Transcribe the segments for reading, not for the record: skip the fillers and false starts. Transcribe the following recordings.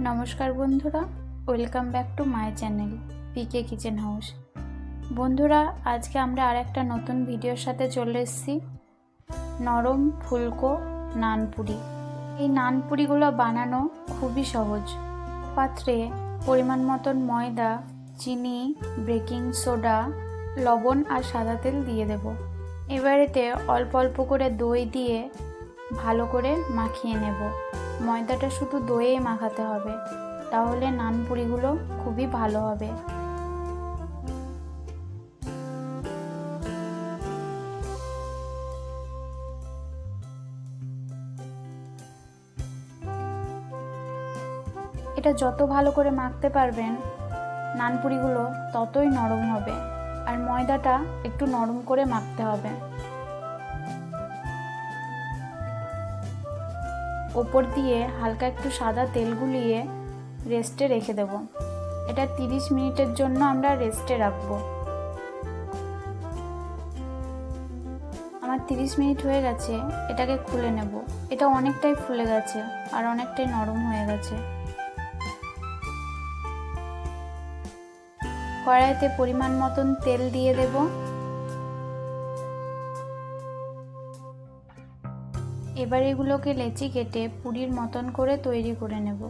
নমস্কার বন্ধুরা, welcome back to my channel PK kitchen house. বন্ধুরা, আজকে আমরা আর একটা নতুন ভিডিওর সাথে চলে এসেছি। নরম ফুলকো নানপুরি। এই নানপুরিগুলো বানানো খুবই সহজ। পাত্রে পরিমাণ মতন ময়দা, চিনি, বেকিং সোডা, লবণ আর সাদা তেল দিয়ে দেব। এবারেতে অল্প অল্প করে দই দিয়ে ভালো করে মাখিয়ে নেব। ময়দাটা শুধু দইয়ে মাখাতে হবে, তাহলে নানপুরিগুলো খুবই ভালো হবে। এটা যত ভালো করে মাখতে পারবেন নানপুরিগুলো ততই নরম হবে, আর ময়দাটা একটু নরম করে মাখতে হবে। ওপর দিয়ে হালকা একটু সাদা তেল গুলিয়ে রেস্টে রেখে দেব। এটা 30 মিনিটের জন্য আমরা রেস্টে রাখবো। আমার 30 মিনিট হয়ে গেছে, এটাকে খুলে নেব। এটা অনেকটাই ফুলে গেছে আর অনেকটাই নরম হয়ে গেছে। কড়াইতে পরিমাণ মতন তেল দিয়ে দেব। এবার এগুলোকে লেচি কেটে পুরির মতন করে তৈরি করে নেব।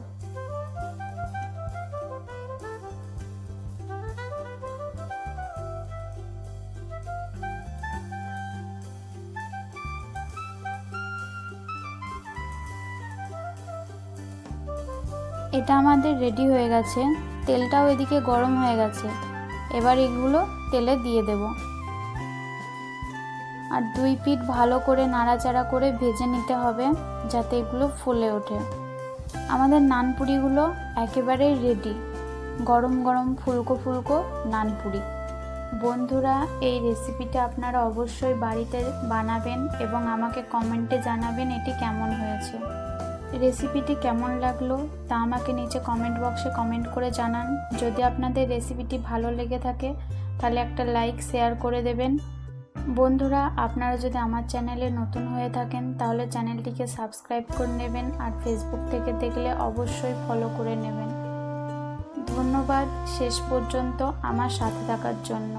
এটা আমাদের রেডি হয়ে গেছে। তেলটাও এদিকে গরম হয়ে গেছে। এবার এগুলো তেলে দিয়ে দেব আর দুই পিঠ ভালো করে নাড়াচাড়া করে ভেজে নিতে হবে, যাতে এগুলো ফুলে ওঠে। আমাদের নানপুরিগুলো একেবারে রেডি। গরম গরম ফুলকো ফুলকো নানপুরি। বন্ধুরা, এই রেসিপিটা আপনারা অবশ্যই বাড়িতে বানাবেন এবং আমাকে কমেন্টে জানাবেন এটি কেমন হয়েছে। রেসিপিটি কেমন লাগলো তা আমাকে নিচে কমেন্ট বক্সে কমেন্ট করে জানান। যদি আপনাদের রেসিপিটি ভালো লেগে থাকে তাহলে একটা লাইক শেয়ার করে দেবেন। বন্ধুরা, আপনারা যদি আমার চ্যানেলে নতুন হয়ে থাকেন তাহলে চ্যানেলটিকে সাবস্ক্রাইব করে নেবেন, আর ফেসবুক থেকে দেখলে অবশ্যই ফলো করে নেবেন। ধন্যবাদ শেষ পর্যন্ত আমার সাথে থাকার জন্য।